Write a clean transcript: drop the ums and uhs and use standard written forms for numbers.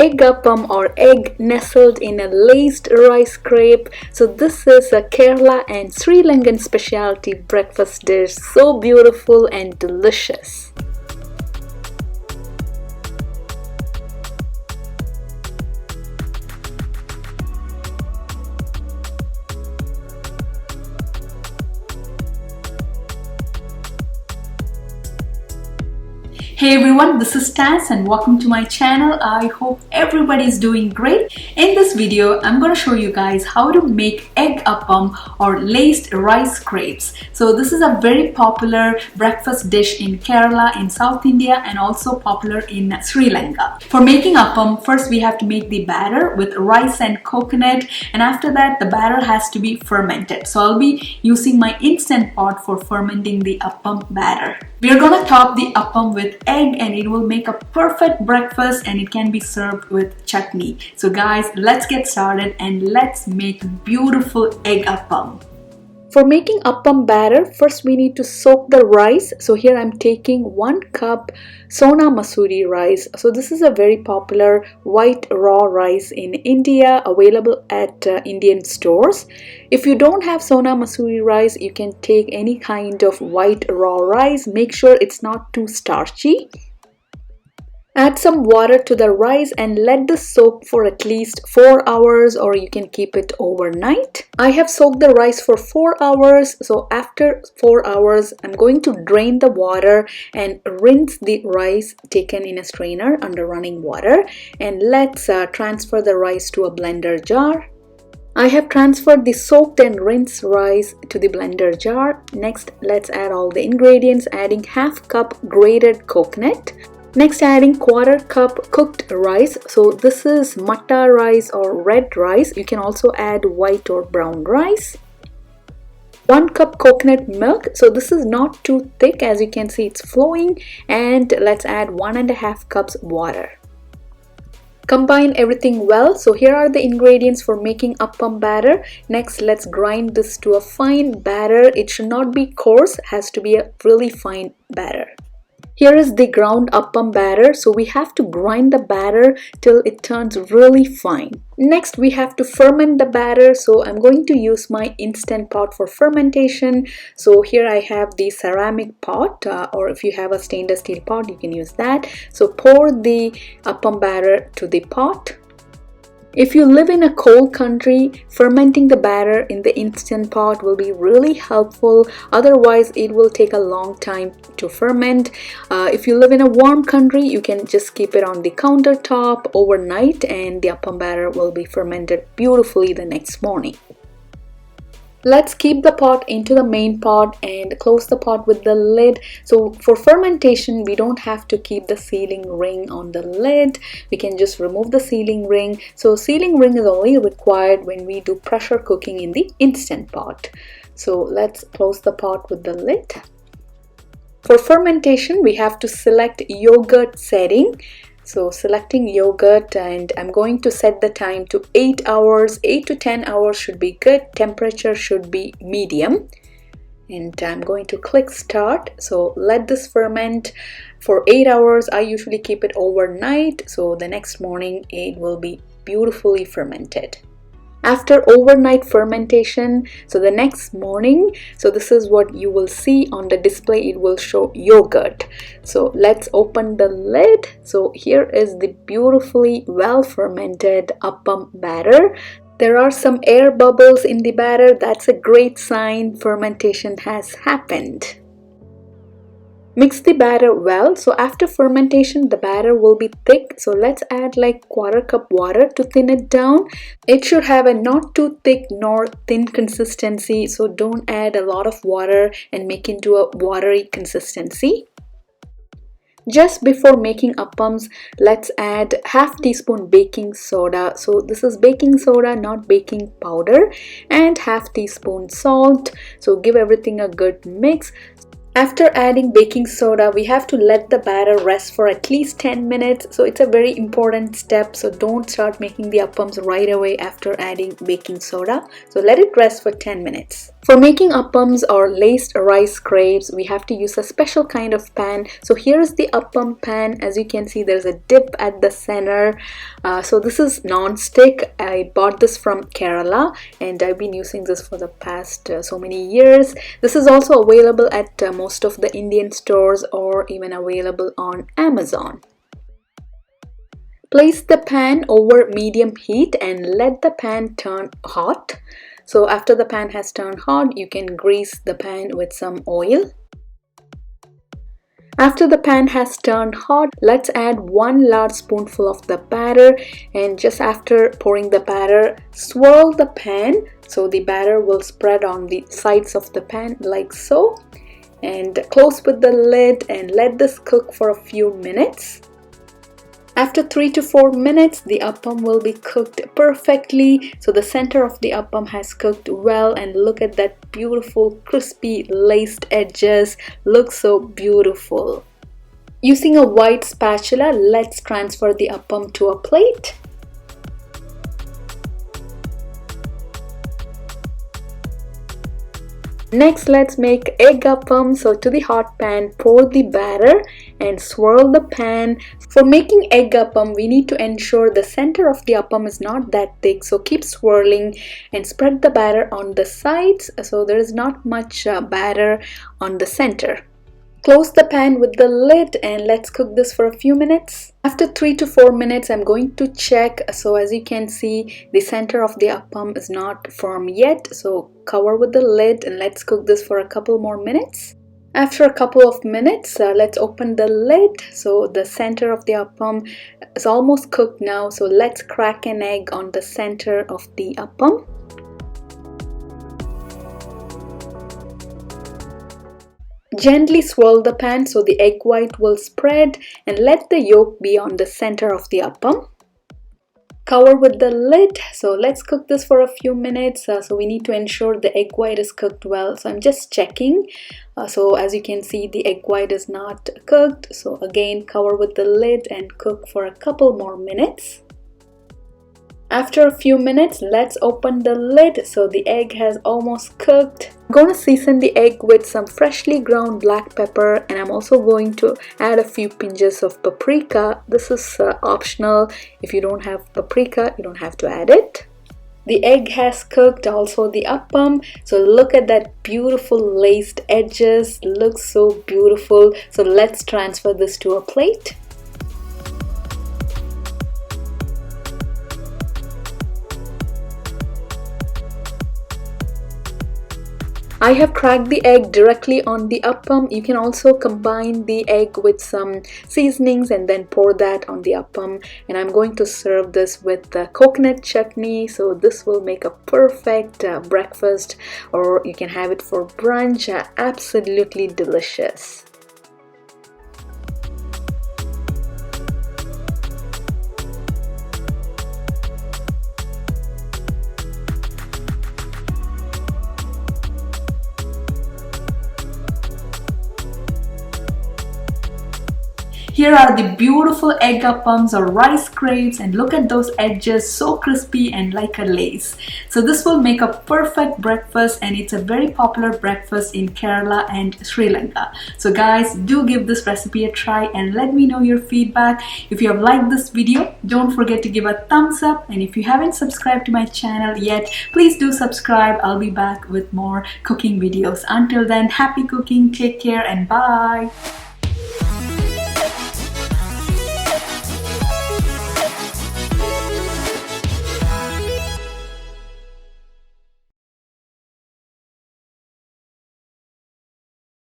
egg appam or egg nestled in a laced rice crepe. So this is a Kerala and Sri Lankan specialty breakfast dish, so beautiful and delicious. Hey everyone, this is Taz and welcome to my channel. I hope everybody is doing great. In this video, I'm going to show you guys how to make egg appam or laced rice crepes. So this is a very popular breakfast dish in Kerala in South India and also popular in Sri Lanka. For making appam, first we have to make the batter with rice and coconut, and after that the batter has to be fermented. So I'll be using my instant pot for fermenting the appam batter. We are going to top the appam with egg and it will make a perfect breakfast and it can be served with chutney. So guys, let's get started and let's make beautiful egg appam. For making appam batter, first we need to soak the rice. So here I'm taking 1 cup Sona Masuri rice. So this is a very popular white raw rice in India, available at Indian stores. If you don't have Sona Masuri rice, you can take any kind of white raw rice. Make sure it's not too starchy. Add some water to the rice and let this soak for at least 4 hours, or you can keep it overnight. I have soaked the rice for 4 hours. So after 4 hours, I'm going to drain the water and rinse the rice taken in a strainer under running water. And let's transfer the rice to a blender jar. I have transferred the soaked and rinsed rice to the blender jar. Next, let's add all the ingredients, adding half cup grated coconut. Next, adding 1/4 cup cooked rice. So this is matta rice or red rice. You can also add white or brown rice. 1 cup coconut milk. So this is not too thick, as you can see it's flowing. And let's add 1.5 cups water. Combine everything well. So here are the ingredients for making appam batter. Next, let's grind this to a fine batter. It should not be coarse, it has to be a really fine batter. Here is the ground appam batter. So we have to grind the batter till it turns really fine. Next, we have to ferment the batter. So I'm going to use my instant pot for fermentation. So here I have the ceramic pot, or if you have a stainless steel pot, you can use that. So pour the appam batter to the pot. If you live in a cold country, fermenting the batter in the instant pot will be really helpful. Otherwise, it will take a long time to ferment. If you live in a warm country, you can just keep it on the countertop overnight and the appam batter will be fermented beautifully the next morning. Let's keep the pot into the main pot and close the pot with the lid. So for fermentation, we don't have to keep the sealing ring on the lid. We can just remove the sealing ring. So sealing ring is only required when we do pressure cooking in the instant pot. So let's close the pot with the lid. For fermentation, we have to select yogurt setting. So selecting yogurt, and I'm going to set the time to 8 hours. 8 to 10 hours should be good. Temperature should be medium. And I'm going to click start. So let this ferment for 8 hours. I usually keep it overnight. So the next morning it will be beautifully fermented. After overnight fermentation, so the next morning, so this is what you will see on the display. It will show yogurt. So let's open the lid. So here is the beautifully well fermented appam batter. There are some air bubbles in the batter. That's a great sign fermentation has happened. Mix the batter well. So after fermentation, the batter will be thick. So let's add like 1/4 cup water to thin it down. It should have a not too thick nor thin consistency. So don't add a lot of water and make into a watery consistency. Just before making appams, let's add 1/2 teaspoon baking soda. So this is baking soda, not baking powder, and 1/2 teaspoon salt. So give everything a good mix. After adding baking soda, we have to let the batter rest for at least 10 minutes. So it's a very important step. So don't start making the appams right away after adding baking soda. So let it rest for 10 minutes. For making appams or laced rice crepes, we have to use a special kind of pan. So here is the appam pan. As you can see, there's a dip at the center. So this is non-stick. I bought this from Kerala and I've been using this for the past so many years. This is also available at most of the Indian stores or even available on Amazon. Place the pan over medium heat and let the pan turn hot. So after the pan has turned hot, you can grease the pan with some oil. After the pan has turned hot, let's add 1 large spoonful of the batter, and just after pouring the batter, swirl the pan so the batter will spread on the sides of the pan like so. And close with the lid and let this cook for a few minutes. After 3 to 4 minutes, the appam will be cooked perfectly. So the center of the appam has cooked well, and look at that beautiful crispy laced edges. Looks so beautiful. Using a white spatula, let's transfer the appam to a plate. Next, let's make egg appam. So to the hot pan, pour the batter and swirl the pan. For making egg appam, we need to ensure the center of the appam is not that thick. So keep swirling and spread the batter on the sides so there is not much batter on the center. Close the pan with the lid and let's cook this for a few minutes. After 3 to 4 minutes, I'm going to check. So as you can see, the center of the appam is not firm yet. So cover with the lid and let's cook this for a couple more minutes. After a couple of minutes, let's open the lid. So the center of the appam is almost cooked now. So let's crack an egg on the center of the appam. Gently swirl the pan so the egg white will spread and let the yolk be on the center of the appam. Cover with the lid. So let's cook this for a few minutes. So we need to ensure the egg white is cooked well. So I'm just checking. So as you can see, the egg white is not cooked. So again, cover with the lid and cook for a couple more minutes. After a few minutes, let's open the lid. So the egg has almost cooked. I'm going to season the egg with some freshly ground black pepper, and I'm also going to add a few pinches of paprika. This is optional. If you don't have paprika, you don't have to add it. The egg has cooked, also the appam. So look at that beautiful laced edges. Looks so beautiful. So let's transfer this to a plate. I have cracked the egg directly on the appam. You can also combine the egg with some seasonings and then pour that on the appam. And I'm going to serve this with the coconut chutney. So this will make a perfect breakfast, or you can have it for brunch. Absolutely delicious. Here are the beautiful egg appams or rice crepes, and look at those edges, so crispy and like a lace. So this will make a perfect breakfast, and it's a very popular breakfast in Kerala and Sri Lanka. So guys, do give this recipe a try and let me know your feedback. If you have liked this video, don't forget to give a thumbs up, and if you haven't subscribed to my channel yet, please do subscribe. I'll be back with more cooking videos. Until then, happy cooking, take care, and bye.